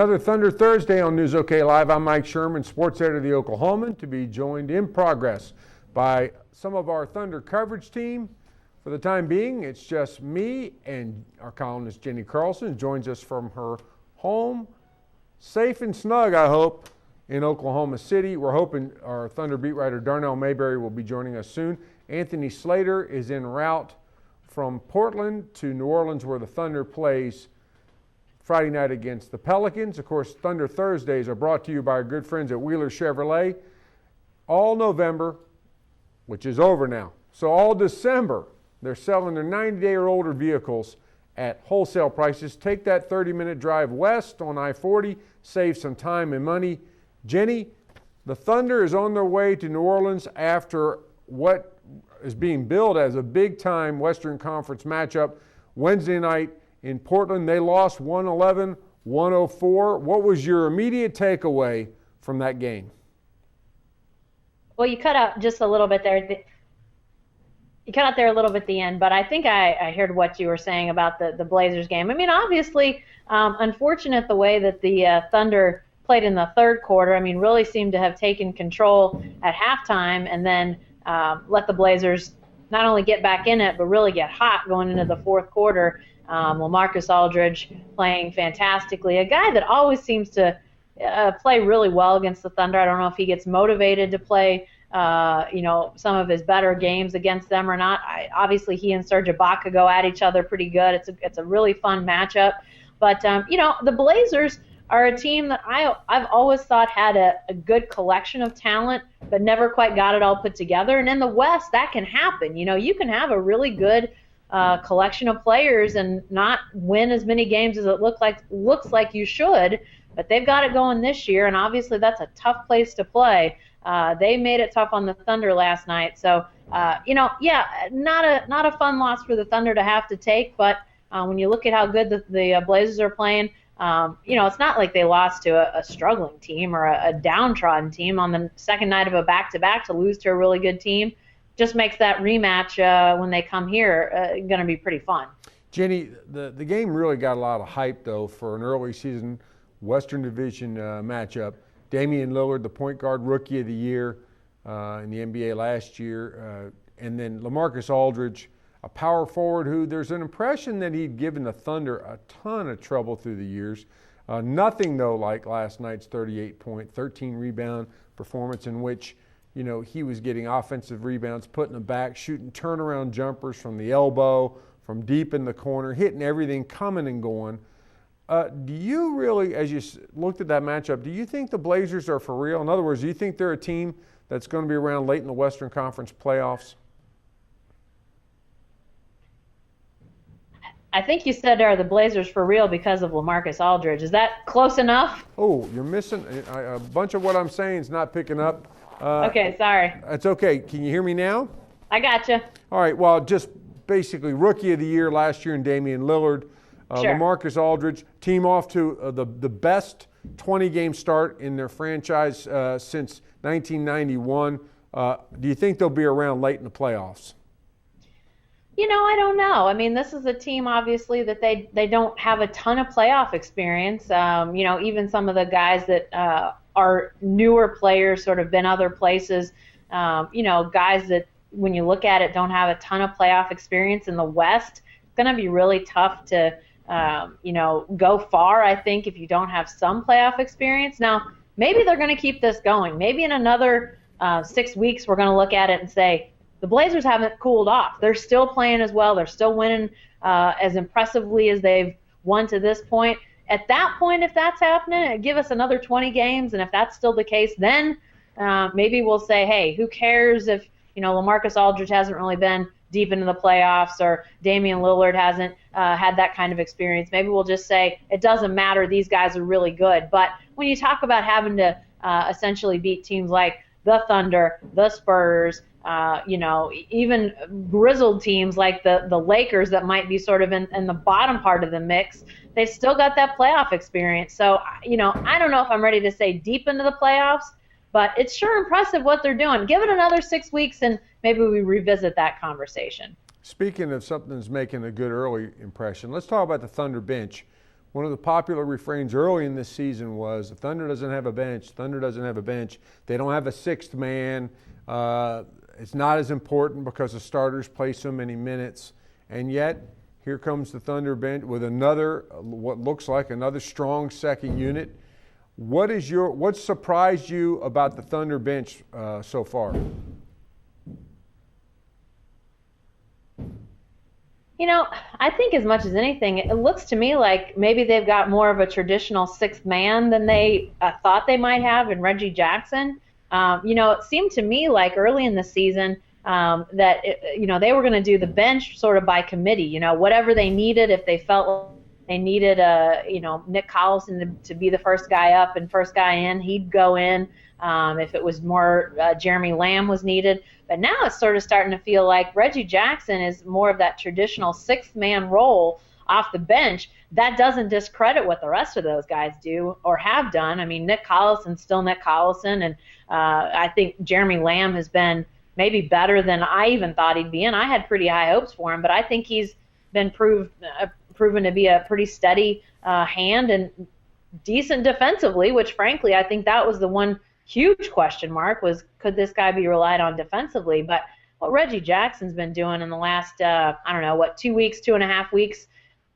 Another Thunder Thursday on News OK Live. I'm Mike Sherman, sports editor of the Oklahoman, to be joined in progress by some of our Thunder coverage team. For the time being, it's just me and our columnist Jenny Carlson, joins us from her home, safe and snug, I hope, in Oklahoma City. We're hoping our Thunder beat writer Darnell Mayberry will be joining us soon. Anthony Slater is en route from Portland to New Orleans, where the Thunder plays Friday night against the Pelicans. Of course, Thunder Thursdays are brought to you by our good friends at Wheeler Chevrolet. All November, which is over now, so all December, they're selling their 90-day or older vehicles at wholesale prices. Take that 30-minute drive west on I-40, save some time and money. Jenny, the Thunder is on their way to New Orleans after what is being billed as a big-time Western Conference matchup Wednesday night in Portland. They lost 111-104. What was your immediate takeaway from that game? Well, you cut out just a little bit there. You cut out there a little bit at the end, but I think I heard what you were saying about the Blazers game. I mean, obviously, unfortunate the way that the Thunder played in the third quarter. I mean, really seemed to have taken control at halftime and then let the Blazers not only get back in it, but really get hot going into the fourth quarter. LaMarcus Aldridge playing fantastically, a guy that always seems to play really well against the Thunder. I don't know if he gets motivated to play, some of his better games against them or not. Obviously, he and Serge Ibaka go at each other pretty good. It's a really fun matchup. But, the Blazers are a team that I've always thought had a good collection of talent, but never quite got it all put together. And in the West, that can happen. You can have a really good collection of players and not win as many games as it looks like you should, but they've got it going this year, and obviously that's a tough place to play. They made it tough on the Thunder last night, so not a fun loss for the Thunder to have to take, but when you look at how good the Blazers are playing, it's not like they lost to a struggling team or a downtrodden team on the second night of a back-to-back to lose to a really good team. Just makes that rematch when they come here going to be pretty fun. Jenny, the game really got a lot of hype, though, for an early season Western Division matchup. Damian Lillard, the point guard rookie of the year in the NBA last year, and then LaMarcus Aldridge, a power forward who there's an impression that he'd given the Thunder a ton of trouble through the years. Nothing, though, like last night's 38-point, 13-rebound performance in which he was getting offensive rebounds, putting them back, shooting turnaround jumpers from the elbow, from deep in the corner, hitting everything, coming and going. Do you really, as you looked at that matchup, do you think the Blazers are for real? In other words, do you think they're a team that's going to be around late in the Western Conference playoffs? I think you said are the Blazers for real because of LaMarcus Aldridge. Is that close enough? Oh, you're missing a bunch of what I'm saying is not picking up. Okay, sorry. That's okay. Can you hear me now? I gotcha. All right. Well, just basically rookie of the year last year in Damian Lillard. Sure. LaMarcus Aldridge, team off to the best 20-game start in their franchise since 1991. Do you think they'll be around late in the playoffs? I don't know. I mean, this is a team, obviously, that they don't have a ton of playoff experience. Even some of the guys that are newer players, sort of been other places, guys that, when you look at it, don't have a ton of playoff experience in the West. It's going to be really tough to go far, I think, if you don't have some playoff experience. Now, maybe they're going to keep this going. Maybe in another 6 weeks we're going to look at it and say, the Blazers haven't cooled off. They're still playing as well. They're still winning as impressively as they've won to this point. At that point, if that's happening, give us another 20 games, and if that's still the case, then maybe we'll say, hey, who cares if LaMarcus Aldridge hasn't really been deep into the playoffs or Damian Lillard hasn't had that kind of experience. Maybe we'll just say it doesn't matter, these guys are really good. But when you talk about having to essentially beat teams like the Thunder, the Spurs, even grizzled teams like the Lakers that might be sort of in the bottom part of the mix, they've still got that playoff experience. So, I don't know if I'm ready to say deep into the playoffs, but it's sure impressive what they're doing. Give it another 6 weeks and maybe we revisit that conversation. Speaking of something that's making a good early impression, let's talk about the Thunder bench. one of the popular refrains early in this season was, the Thunder doesn't have a bench, Thunder doesn't have a bench. They don't have a sixth man. It's not as important because the starters play so many minutes. And yet, here comes the Thunder bench with another, what looks like another strong second unit. What surprised you about the Thunder bench so far? I think as much as anything, it looks to me like maybe they've got more of a traditional sixth man than they thought they might have in Reggie Jackson. It seemed to me like early in the season that they were going to do the bench sort of by committee. Whatever they needed, if they felt they needed Nick Collison to be the first guy up and first guy in, he'd go in. If it was more Jeremy Lamb was needed. But now it's sort of starting to feel like Reggie Jackson is more of that traditional sixth-man role off the bench. That doesn't discredit what the rest of those guys do or have done. I mean, Nick Collison's still Nick Collison, and I think Jeremy Lamb has been maybe better than I even thought he'd be, and I had pretty high hopes for him. But I think he's been proven to be a pretty steady hand and decent defensively, which, frankly, I think that was the one huge question mark was, could this guy be relied on defensively? But what Reggie Jackson's been doing in the last, 2 weeks, 2.5 weeks,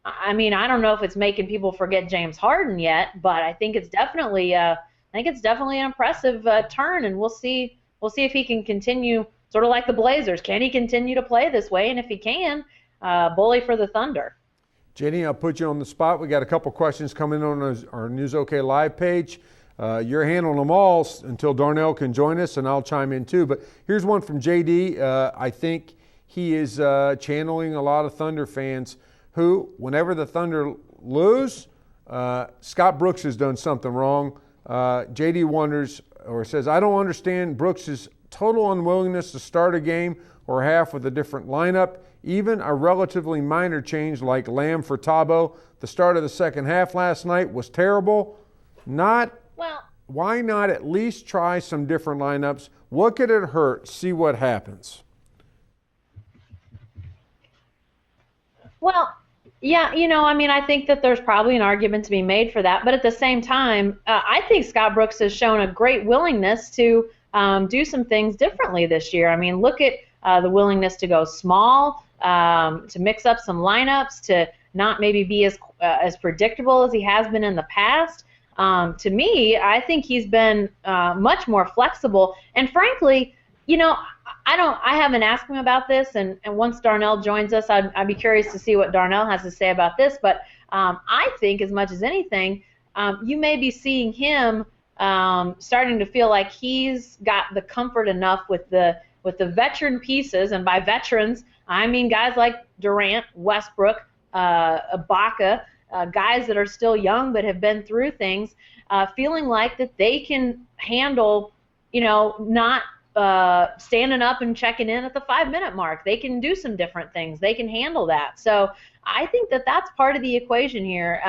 I mean, I don't know if it's making people forget James Harden yet, but I think it's definitely an impressive turn, and we'll see if he can continue sort of like the Blazers. Can he continue to play this way? And if he can, bully for the Thunder. Jenny, I'll put you on the spot. We got a couple questions coming on our News OK Live page. You're handling them all until Darnell can join us, and I'll chime in too. But here's one from JD. I think he is channeling a lot of Thunder fans who, whenever the Thunder lose, Scott Brooks has done something wrong. JD wonders or says, I don't understand Brooks' total unwillingness to start a game or half with a different lineup, even a relatively minor change like Lamb for Thabo. The start of the second half last night was terrible. Why not at least try some different lineups? What could it hurt? See what happens. Well, yeah, I think that there's probably an argument to be made for that. But at the same time, I think Scott Brooks has shown a great willingness to do some things differently this year. I mean, look at the willingness to go small, to mix up some lineups, to not maybe be as predictable as he has been in the past. To me, I think he's been much more flexible. And frankly, I haven't asked him about this, and once Darnell joins us, I'd be curious to see what Darnell has to say about this. But I think as much as anything, you may be seeing him starting to feel like he's got the comfort enough with the veteran pieces, and by veterans, I mean guys like Durant, Westbrook, Ibaka, guys that are still young but have been through things, feeling like that they can handle, not standing up and checking in at the 5-minute mark. They can do some different things. They can handle that. So I think that that's part of the equation here.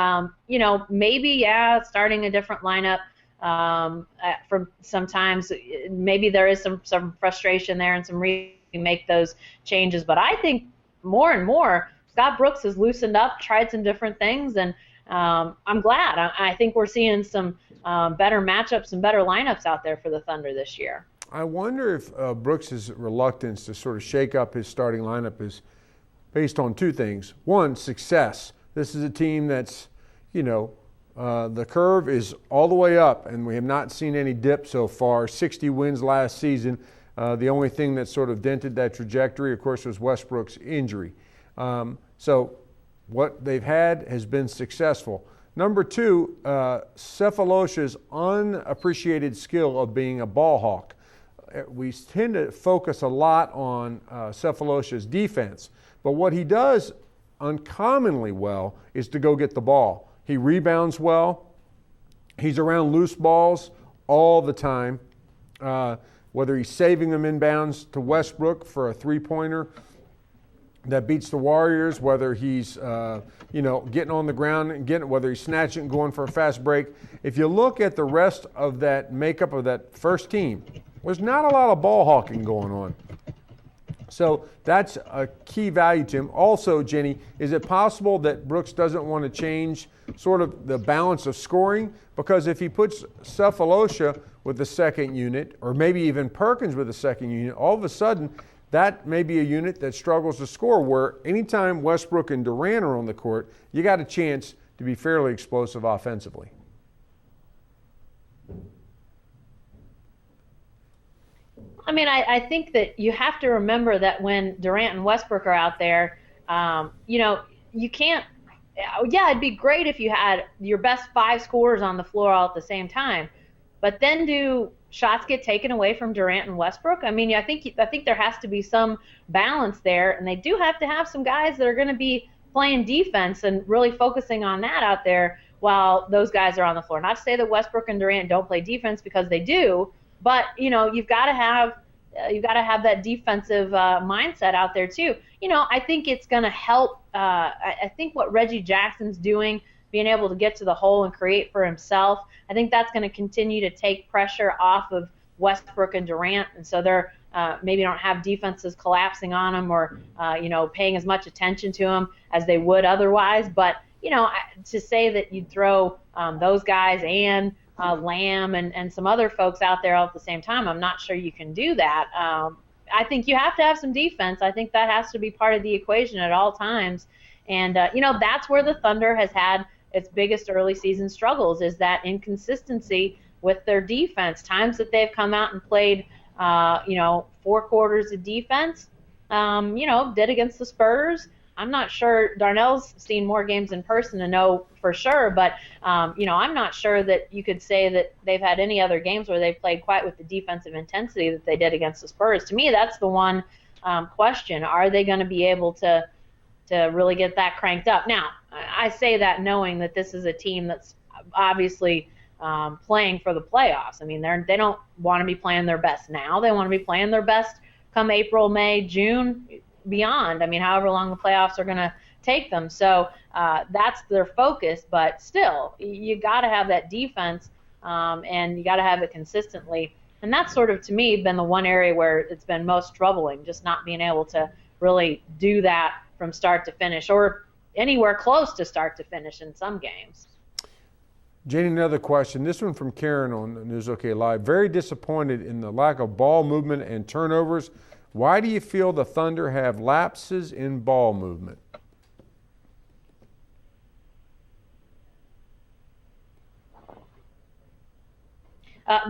Maybe, starting a different lineup from sometimes maybe there is some frustration there and some reason to make those changes. But I think more and more Scott Brooks has loosened up, tried some different things, and I'm glad. I think we're seeing some better matchups and better lineups out there for the Thunder this year. I wonder if Brooks' reluctance to sort of shake up his starting lineup is based on two things. One, success. This is a team that's, the curve is all the way up, and we have not seen any dip so far. 60 wins last season. The only thing that sort of dented that trajectory, of course, was Westbrook's injury. So what they've had has been successful. Number two, Sefolosha's unappreciated skill of being a ball hawk. We tend to focus a lot on Sefolosha's defense, but what he does uncommonly well is to go get the ball. He rebounds well. He's around loose balls all the time, whether he's saving them inbounds to Westbrook for a three-pointer that beats the Warriors, whether he's getting on the ground and whether he's snatching and going for a fast break. If you look at the rest of that makeup of that first team, there's not a lot of ball hawking going on. So that's a key value to him. Also, Jenny, is it possible that Brooks doesn't want to change sort of the balance of scoring? Because if he puts Cephalosha with the second unit, or maybe even Perkins with the second unit, all of a sudden that may be a unit that struggles to score, where anytime Westbrook and Durant are on the court, you got a chance to be fairly explosive offensively. I mean, I think that you have to remember that when Durant and Westbrook are out there, you can't. Yeah, it'd be great if you had your best 5 scorers on the floor all at the same time, but then do shots get taken away from Durant and Westbrook? I mean, I think there has to be some balance there, and they do have to have some guys that are going to be playing defense and really focusing on that out there while those guys are on the floor. Not to say that Westbrook and Durant don't play defense, because they do. But you've got to have that defensive mindset out there too. I think it's going to help. I think what Reggie Jackson's doing, being able to get to the hole and create for himself, I think that's going to continue to take pressure off of Westbrook and Durant, and so they're maybe don't have defenses collapsing on them or paying as much attention to them as they would otherwise. But to say that you'd throw those guys and Lamb and some other folks out there all at the same time, I'm not sure you can do that. I think you have to have some defense. I think that has to be part of the equation at all times. And, that's where the Thunder has had its biggest early season struggles, is that inconsistency with their defense. Times that they've come out and played, 4 quarters of defense, did against the Spurs. I'm not sure. Darnell's seen more games in person to know for sure, but I'm not sure that you could say that they've had any other games where they've played quite with the defensive intensity that they did against the Spurs. To me, that's the one question. Are they going to be able to really get that cranked up? Now, I say that knowing that this is a team that's obviously playing for the playoffs. I mean, they don't want to be playing their best now. They want to be playing their best come April, May, June, beyond. I mean, however long the playoffs are going to take them. So that's their focus. But still, you got to have that defense, and you got to have it consistently. And that's sort of, to me, been the one area where it's been most troubling, just not being able to really do that from start to finish, or anywhere close to start to finish in some games. Jenny, another question. This one from Karen on News OK Live. Very disappointed in the lack of ball movement and turnovers. Why do you feel the Thunder have lapses in ball movement?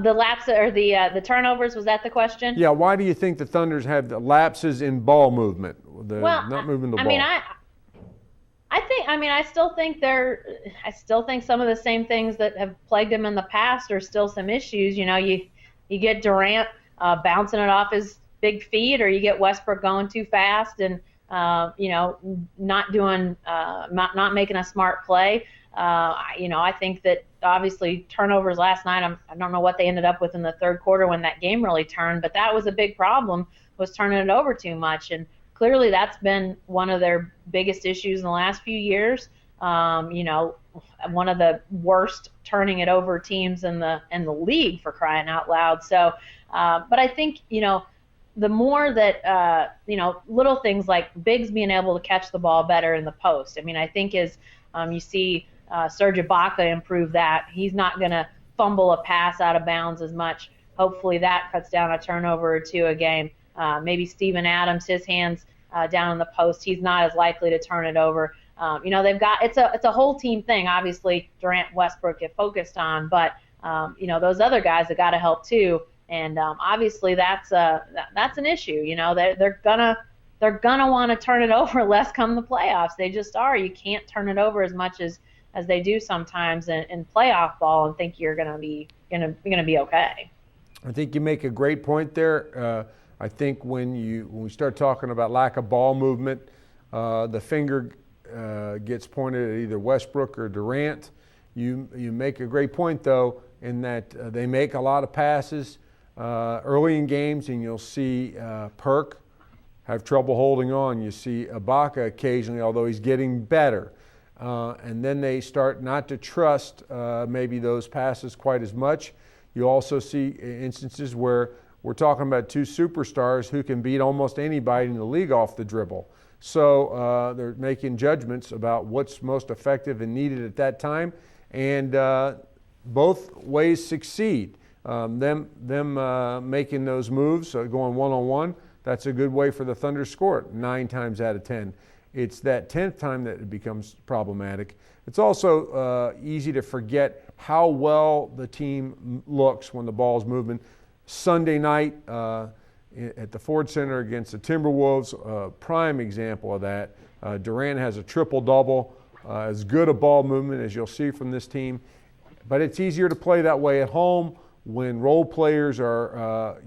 The lapse or the turnovers, was that the question? Yeah. Why do you think the Thunders have the lapses in ball movement? Not moving the ball. I still think some of the same things that have plagued him in the past are still some issues. You get Durant bouncing it off his big feet, or you get Westbrook going too fast and not making a smart play. I think that obviously turnovers last night, I don't know what they ended up with in the third quarter when that game really turned, but that was a big problem, was turning it over too much. And clearly that's been one of their biggest issues in the last few years. One of the worst turning it over teams in the league, for crying out loud. So, but I think, the more that, little things like bigs being able to catch the ball better in the post. I mean, I think as you see Serge Ibaka improve that, he's not going to fumble a pass out of bounds as much. Hopefully that cuts down a turnover or two a game. Maybe Steven Adams, his hands down in the post, he's not as likely to turn it over. They've got it's a whole team thing. Obviously, Durant, Westbrook get focused on, but those other guys have got to help too. And obviously that's an issue. They're gonna want to turn it over less come the playoffs. They just are. You can't turn it over as much as they do sometimes in playoff ball and think you're gonna be okay. I think you make a great point there. I think when we start talking about lack of ball movement, the finger gets pointed at either Westbrook or Durant. You make a great point though, in that they make a lot of passes early in games, and you'll see Perk have trouble holding on. You see Ibaka occasionally, although he's getting better. And then they start not to trust maybe those passes quite as much. You also see instances where we're talking about two superstars who can beat almost anybody in the league off the dribble. So they're making judgments about what's most effective and needed at that time, and both ways succeed. Them making those moves, going one-on-one, that's a good way for the Thunder to score it 9 times out of 10. It's that 10th time that it becomes problematic. It's also easy to forget how well the team looks when the ball's moving. Sunday night at the Ford Center against the Timberwolves, prime example of that. Durant has a triple-double, as good a ball movement as you'll see from this team. But it's easier to play that way at home when role players are,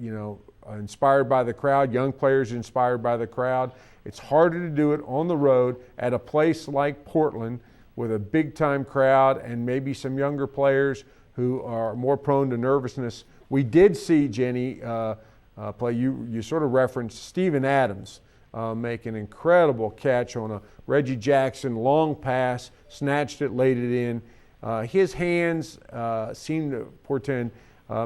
inspired by the crowd, young players inspired by the crowd. It's harder to do it on the road at a place like Portland with a big-time crowd and maybe some younger players who are more prone to nervousness. We did see Jenny play. You sort of referenced Steven Adams make an incredible catch on a Reggie Jackson long pass, snatched it, laid it in. His hands seem to portend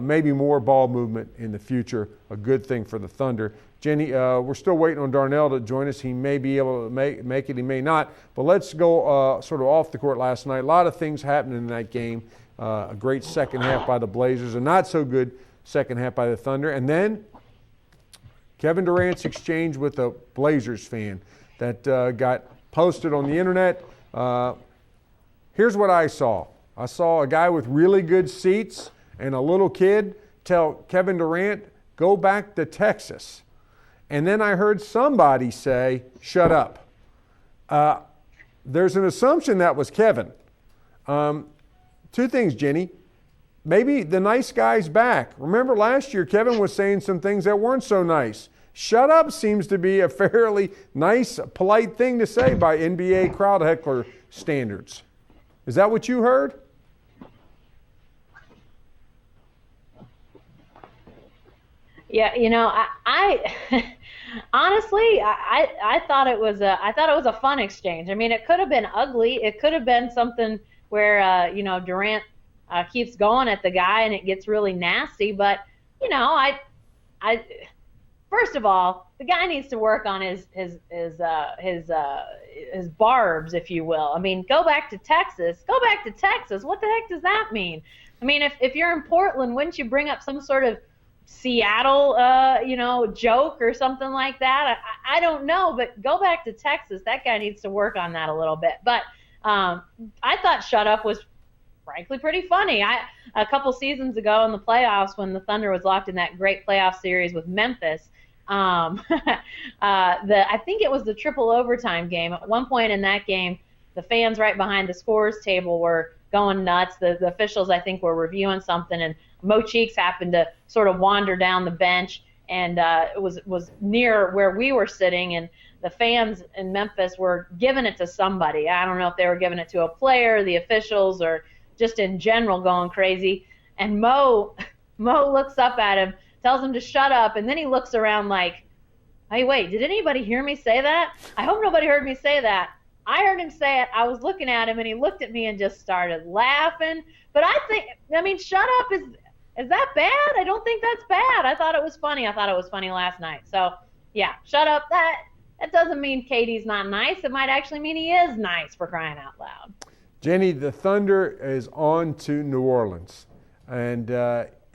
maybe more ball movement in the future, a good thing for the Thunder. Jenny, we're still waiting on Darnell to join us. He may be able to make it, he may not. But let's go sort of off the court last night. A lot of things happened in that game. A great second half by the Blazers, a not so good second half by the Thunder. And then Kevin Durant's exchange with a Blazers fan that got posted on the internet. Here's what I saw. I saw a guy with really good seats and a little kid tell Kevin Durant, go back to Texas. And then I heard somebody say, shut up. There's an assumption that was Kevin. Two things, Jenny. Maybe the nice guy's back. Remember last year, Kevin was saying some things that weren't so nice. Shut up seems to be a fairly nice, polite thing to say by NBA crowd heckler standards. Is that what you heard? Yeah, I honestly, I thought it was a fun exchange. I mean, it could have been ugly. It could have been something where Durant keeps going at the guy and it gets really nasty. But I first of all, the guy needs to work on his barbs, if you will. I mean, go back to Texas. Go back to Texas. What the heck does that mean? I mean, if you're in Portland, wouldn't you bring up some sort of Seattle, joke or something like that? I don't know, but go back to Texas. That guy needs to work on that a little bit. But I thought shut up was frankly pretty funny. A couple seasons ago in the playoffs when the Thunder was locked in that great playoff series with Memphis, I think it was the triple overtime game. At one point in that game, the fans right behind the scores table were going nuts. The officials, I think, were reviewing something, and Mo Cheeks happened to sort of wander down the bench, and it was near where we were sitting, and the fans in Memphis were giving it to somebody. I don't know if they were giving it to a player, the officials, or just in general going crazy. And Mo looks up at him, tells him to shut up, and then he looks around like, hey, wait, did anybody hear me say that? I hope nobody heard me say that. I heard him say it. I was looking at him, and he looked at me and just started laughing. But shut up is that bad? I don't think that's bad. I thought it was funny. I thought it was funny last night. So, yeah, shut up. That doesn't mean Katie's not nice. It might actually mean he is nice, for crying out loud. Jenny, the Thunder is on to New Orleans. And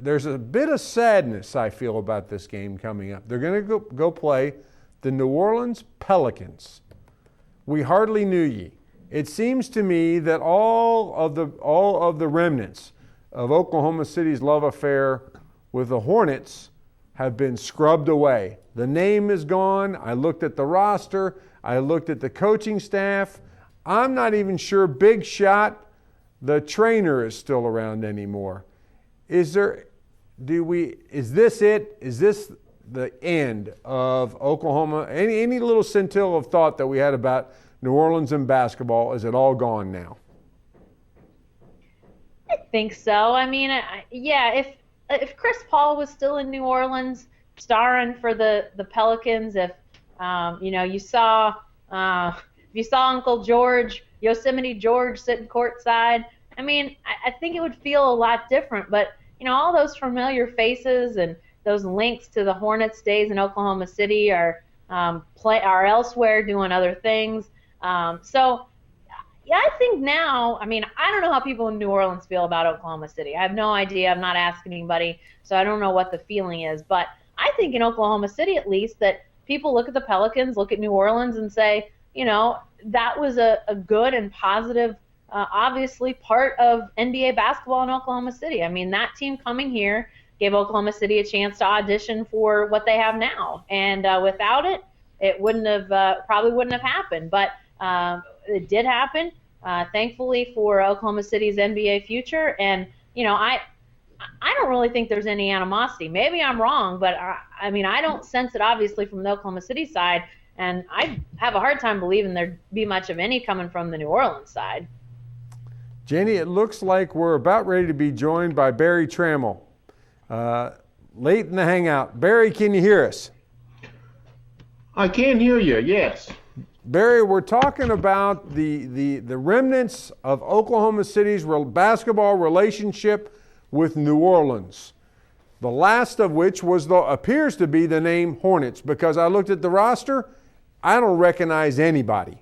there's a bit of sadness, I feel, about this game coming up. They're going to go play the New Orleans Pelicans. We hardly knew ye. It seems to me that all of the remnants of Oklahoma City's love affair with the Hornets have been scrubbed away. The name is gone. I looked at the roster. I looked at the coaching staff. I'm not even sure Big Shot, the trainer, is still around anymore. Is this it? Is this the end of Oklahoma? Any little scintilla of thought that we had about New Orleans and basketball, is it all gone now? I think so. I mean, if Chris Paul was still in New Orleans starring for the Pelicans, if you saw Uncle George, Yosemite George, sitting courtside, I mean, I think it would feel a lot different. But all those familiar faces and those links to the Hornets days in Oklahoma City are elsewhere doing other things. So yeah, I think now, I mean, I don't know how people in New Orleans feel about Oklahoma City. I have no idea. I'm not asking anybody, so I don't know what the feeling is. But I think in Oklahoma City, at least, that people look at the Pelicans, look at New Orleans, and say, that was a good and positive, obviously, part of NBA basketball in Oklahoma City. I mean, that team coming here gave Oklahoma City a chance to audition for what they have now. And without it, it probably wouldn't have happened. But it did happen, thankfully, for Oklahoma City's NBA future. And, I don't really think there's any animosity. Maybe I'm wrong, but I don't sense it, obviously, from the Oklahoma City side. And I have a hard time believing there'd be much of any coming from the New Orleans side. Jenny, it looks like we're about ready to be joined by Barry Trammell. Late in the hangout. Barry, can you hear us? I can hear you, yes. Barry, we're talking about the remnants of Oklahoma City's basketball relationship with New Orleans. The last of which appears to be the name Hornets, because I looked at the roster, I don't recognize anybody.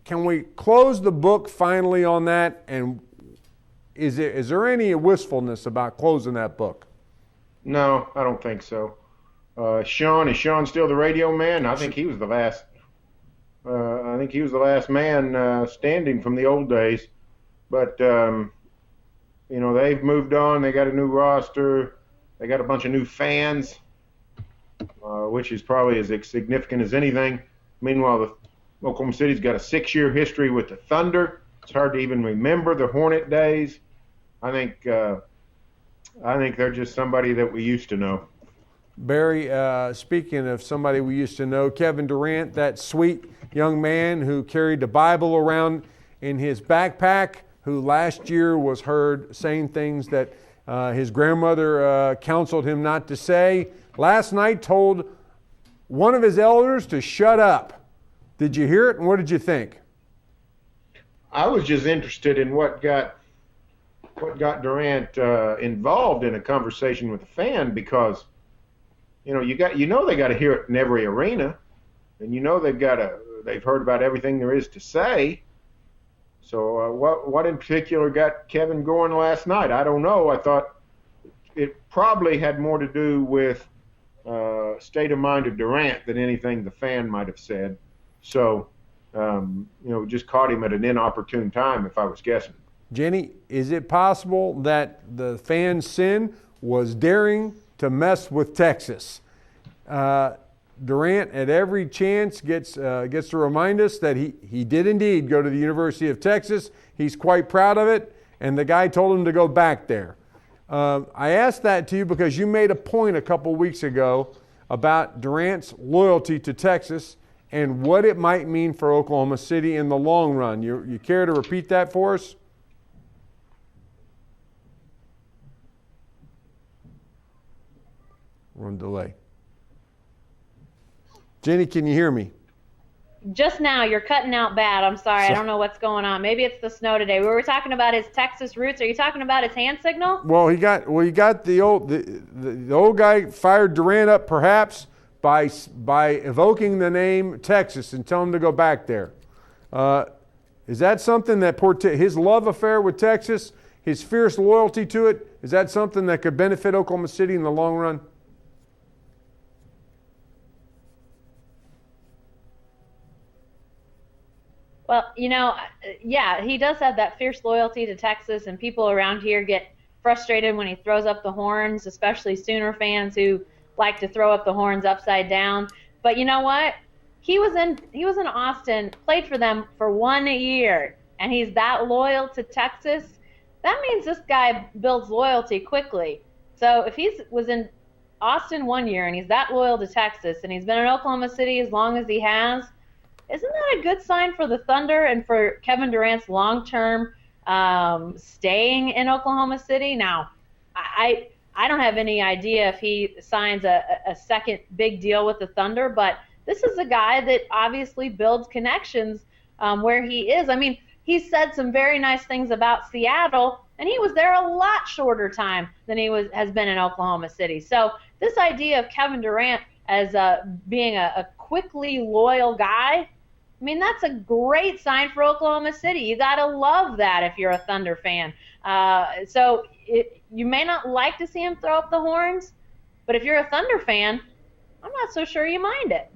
Can we close the book finally on that? And is there any wistfulness about closing that book? No, I don't think so. Is Sean still the radio man? I think he was the last. I think he was the last man standing from the old days. But they've moved on. They got a new roster. They got a bunch of new fans, which is probably as significant as anything. Meanwhile, Oklahoma City's got a 6-year history with the Thunder. It's hard to even remember the Hornet days. I think they're just somebody that we used to know. Barry, speaking of somebody we used to know, Kevin Durant, that sweet young man who carried the Bible around in his backpack, who last year was heard saying things that his grandmother counseled him not to say, last night told one of his elders to shut up. Did you hear it, and what did you think? I was just interested in what got Durant involved in a conversation with a fan, because they got to hear it in every arena, and they've heard about everything there is to say. So what in particular got Kevin going last night? I don't know. I thought it probably had more to do with state of mind of Durant than anything the fan might have said. So just caught him at an inopportune time, if I was guessing. Jenny, is it possible that the fan's sin was daring to mess with Texas? Durant, at every chance, gets to remind us that he did indeed go to the University of Texas. He's quite proud of it, and the guy told him to go back there. I asked that to you because you made a point a couple weeks ago about Durant's loyalty to Texas and what it might mean for Oklahoma City in the long run. You care to repeat that for us? We're on delay. Jenny, can you hear me? Just now, you're cutting out bad. I'm sorry. I don't know what's going on. Maybe it's the snow today. We were talking about his Texas roots. Are you talking about his hand signal? Well, he got the old guy fired Durant up perhaps by evoking the name Texas and telling him to go back there. Is that something that his love affair with Texas, his fierce loyalty to it, is that something that could benefit Oklahoma City in the long run? Well, yeah, he does have that fierce loyalty to Texas, and people around here get frustrated when he throws up the horns, especially Sooner fans who like to throw up the horns upside down. But you know what? He was in Austin, played for them for 1 year, and he's that loyal to Texas. That means this guy builds loyalty quickly. So if he was in Austin 1 year and he's that loyal to Texas, and he's been in Oklahoma City as long as he has, isn't that a good sign for the Thunder and for Kevin Durant's long-term staying in Oklahoma City? Now, I don't have any idea if he signs a second big deal with the Thunder, but this is a guy that obviously builds connections where he is. I mean, he said some very nice things about Seattle, and he was there a lot shorter time than has been in Oklahoma City. So this idea of Kevin Durant as being a quickly loyal guy, I mean, that's a great sign for Oklahoma City. You got to love that if you're a Thunder fan. You may not like to see him throw up the horns, but if you're a Thunder fan, I'm not so sure you mind it.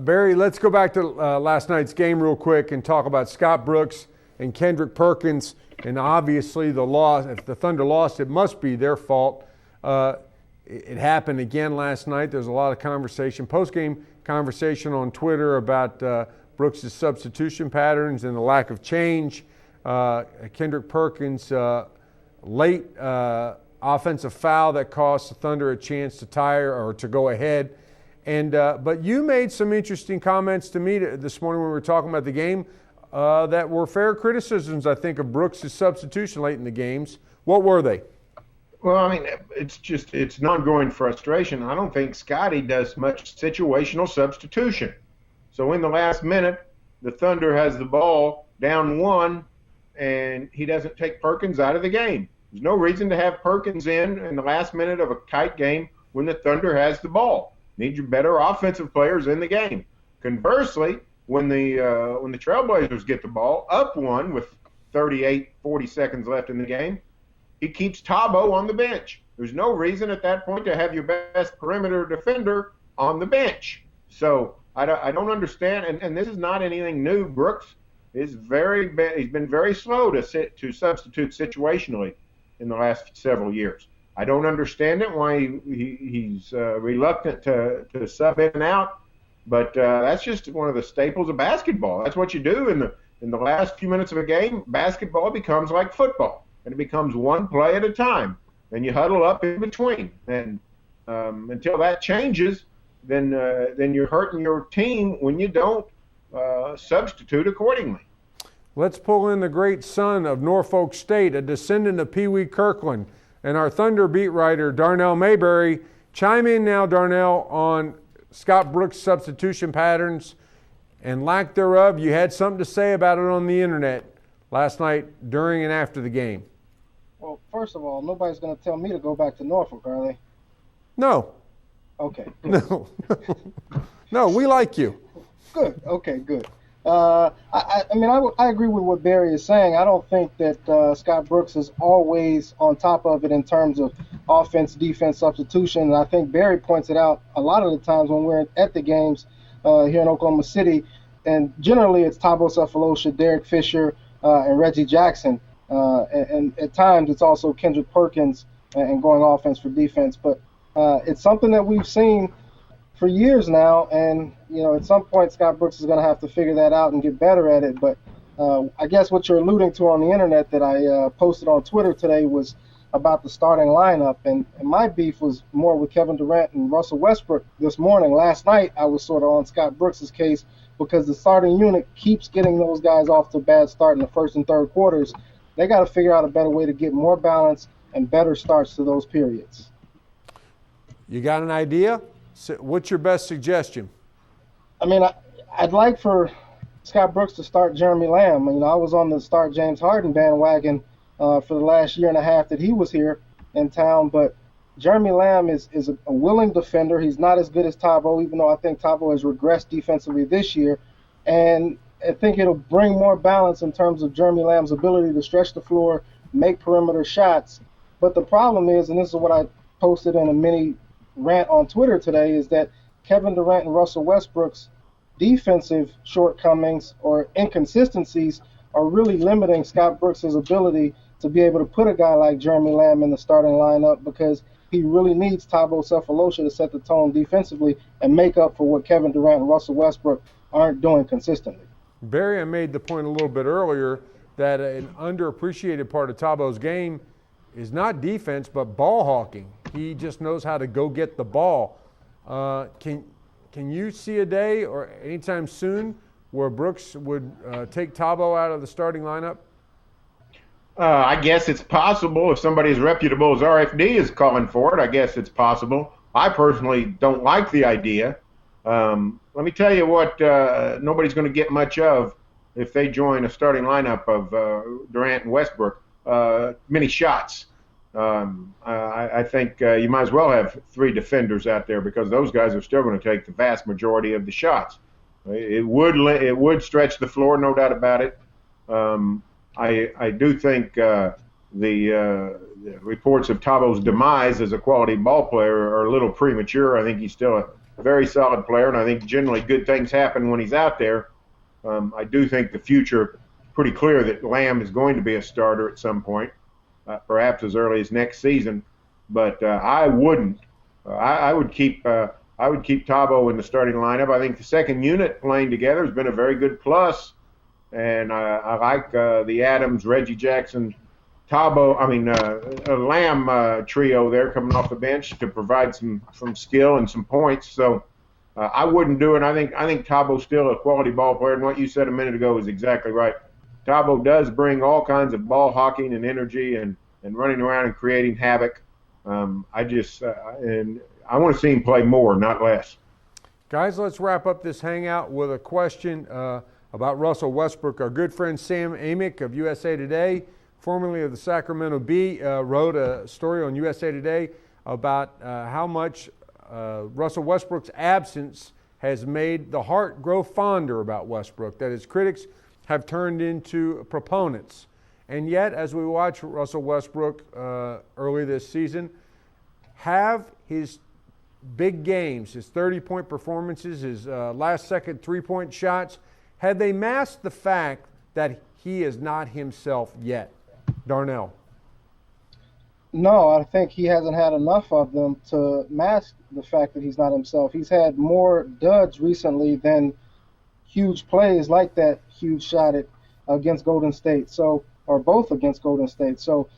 Barry, let's go back to last night's game real quick and talk about Scott Brooks and Kendrick Perkins. And obviously the loss, if the Thunder lost, it must be their fault. It happened again last night. There's a lot of conversation, post-game conversation on Twitter about Brooks' substitution patterns and the lack of change. Kendrick Perkins' late offensive foul that cost the Thunder a chance to tie or to go ahead. But you made some interesting comments to me this morning when we were talking about the game that were fair criticisms, I think, of Brooks' substitution late in the games. What were they? Well, I mean, it's an ongoing frustration. I don't think Scotty does much situational substitution. So in the last minute, the Thunder has the ball down 1, and he doesn't take Perkins out of the game. There's no reason to have Perkins in the last minute of a tight game when the Thunder has the ball. Need your better offensive players in the game. Conversely, when the Trailblazers get the ball up 1 with 40 seconds left in the game, he keeps Thabo on the bench. There's no reason at that point to have your best perimeter defender on the bench. So I don't understand, and this is not anything new. Brooks he's been very slow to substitute situationally in the last several years. I don't understand it, why he's reluctant to sub in and out, but that's just one of the staples of basketball. That's what you do in the last few minutes of a game. Basketball becomes like football, and it becomes one play at a time, and you huddle up in between. And until that changes, then you're hurting your team when you don't substitute accordingly. Let's pull in the great son of Norfolk State, a descendant of Pee Wee Kirkland, and our Thunder beat writer, Darnell Mayberry. Chime in now, Darnell, on Scott Brooks' substitution patterns and lack thereof. You had something to say about it on the internet last night during and after the game. Well, first of all, nobody's going to tell me to go back to Norfolk, are they? No. Okay. Good. No, we like you. Good. Okay, good. I agree with what Barry is saying. I don't think that Scott Brooks is always on top of it in terms of offense, defense, substitution. And I think Barry points it out a lot of the times when we're at the games here in Oklahoma City. And generally it's Thabo Sefolosha, Derek Fisher, and Reggie Jackson. And at times it's also Kendrick Perkins and going offense for defense. But it's something that we've seen for years now, and at some point Scott Brooks is going to have to figure that out and get better at it. But I guess what you're alluding to on the internet that I posted on Twitter today was about the starting lineup, and my beef was more with Kevin Durant and Russell Westbrook this morning. Last night I was sort of on Scott Brooks' case because the starting unit keeps getting those guys off to a bad start in the first and third quarters. They got to figure out a better way to get more balance and better starts to those periods. You got an idea? What's your best suggestion? I mean, I'd like for Scott Brooks to start Jeremy Lamb. I was on the start James Harden bandwagon for the last year and a half that he was here in town, but Jeremy Lamb is a willing defender. He's not as good as Thabo, even though I think Thabo has regressed defensively this year, and I think it'll bring more balance in terms of Jeremy Lamb's ability to stretch the floor, make perimeter shots. But the problem is, and this is what I posted in a mini rant on Twitter today, is that Kevin Durant and Russell Westbrook's defensive shortcomings or inconsistencies are really limiting Scott Brooks' ability to be able to put a guy like Jeremy Lamb in the starting lineup, because he really needs Thabo Sefolosha to set the tone defensively and make up for what Kevin Durant and Russell Westbrook aren't doing consistently. Barry, I made the point a little bit earlier that an underappreciated part of Thabo's game is not defense but ball hawking. He just knows how to go get the ball. Can you see a day or anytime soon where Brooks would take Thabo out of the starting lineup? I guess it's possible. If somebody as reputable as RFD is calling for it, I guess it's possible. I personally don't like the idea. Let me tell you what nobody's going to get much of if they join a starting lineup of Durant and Westbrook, many shots. I think you might as well have 3 defenders out there because those guys are still going to take the vast majority of the shots. It would stretch the floor, no doubt about it. I do think the reports of Tabo's demise as a quality ball player are a little premature. I think he's still a very solid player, and I think generally good things happen when he's out there. I do think the future pretty clear that Lamb is going to be a starter at some point, perhaps as early as next season. But I wouldn't. I would keep Thabo in the starting lineup. I think the second unit playing together has been a very good plus, and I like the Adams, Reggie Jackson, Lamb trio there coming off the bench to provide some skill and some points. So I wouldn't do it. I think Tabo's still a quality ball player, and what you said a minute ago is exactly right. Thabo does bring all kinds of ball hawking and energy and running around and creating havoc. And I want to see him play more, not less. Guys, let's wrap up this hangout with a question about Russell Westbrook. Our good friend Sam Amick of USA Today, formerly of the Sacramento Bee, wrote a story on USA Today about how much Russell Westbrook's absence has made the heart grow fonder about Westbrook, that his critics have turned into proponents. And yet, as we watch Russell Westbrook early this season, have his big games, his 30-point performances, his last-second three-point shots, had they masked the fact that he is not himself yet? Darnell. No, I think he hasn't had enough of them to mask the fact that he's not himself. He's had more duds recently than huge plays like that huge shot against Golden State. So, or both against Golden State. So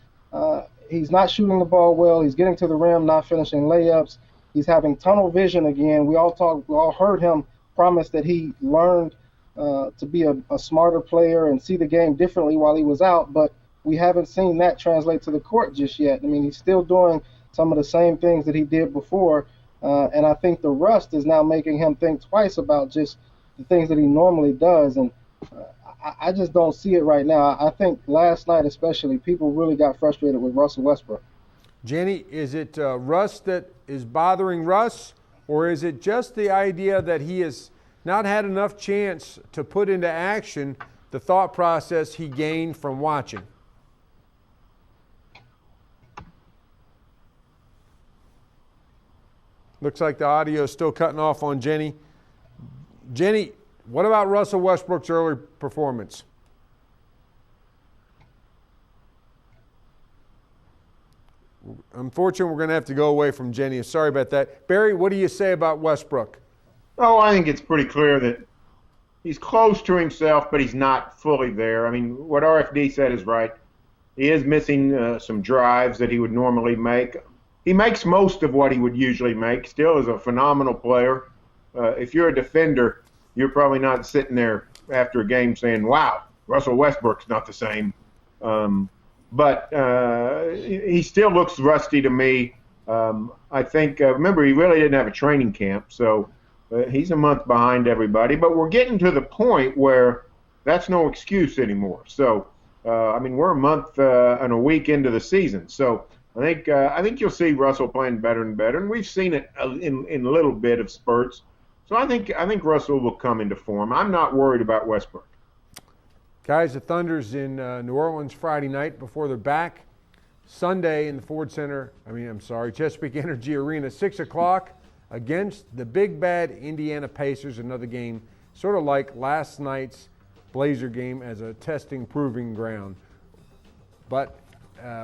he's not shooting the ball well. He's getting to the rim, not finishing layups. He's having tunnel vision again. We all heard him promise that he learned to be a smarter player and see the game differently while he was out, but we haven't seen that translate to the court just yet. I mean, he's still doing some of the same things that he did before, and I think the rust is now making him think twice about just the things that he normally does, and I just don't see it right now. I think last night especially, people really got frustrated with Russell Westbrook. Jenny, is it rust that is bothering Russ, or is it just the idea that he has not had enough chance to put into action the thought process he gained from watching? Looks like the audio is still cutting off on Jenny. Jenny, what about Russell Westbrook's early performance? Unfortunately, we're going to have to go away from Jenny. Sorry about that. Barry, what do you say about Westbrook? Oh, I think it's pretty clear that he's close to himself, but he's not fully there. I mean, what RFD said is right. He is missing some drives that he would normally make. He makes most of what he would usually make, still is a phenomenal player. If you're a defender, you're probably not sitting there after a game saying, wow, Russell Westbrook's not the same. But he still looks rusty to me. I think, remember, he really didn't have a training camp, so he's a month behind everybody. But we're getting to the point where that's no excuse anymore. So, I mean, we're a month and a week into the season. So I think you'll see Russell playing better and better, and we've seen it in a little bit of spurts. So I think Russell will come into form. I'm not worried about Westbrook. Guys, the Thunder's in New Orleans Friday night before they're back Sunday in the Chesapeake Energy Arena, 6 o'clock against the big bad Indiana Pacers. Another game sort of like last night's Blazer game as a testing, proving ground. But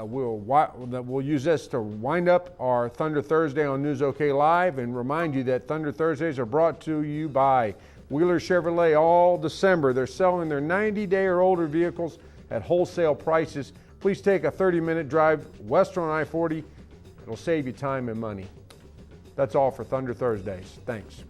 we'll use this to wind up our Thunder Thursday on News OK Live and remind you that Thunder Thursdays are brought to you by Wheeler Chevrolet all December. They're selling their 90-day or older vehicles at wholesale prices. Please take a 30-minute drive west on I-40. It'll save you time and money. That's all for Thunder Thursdays. Thanks.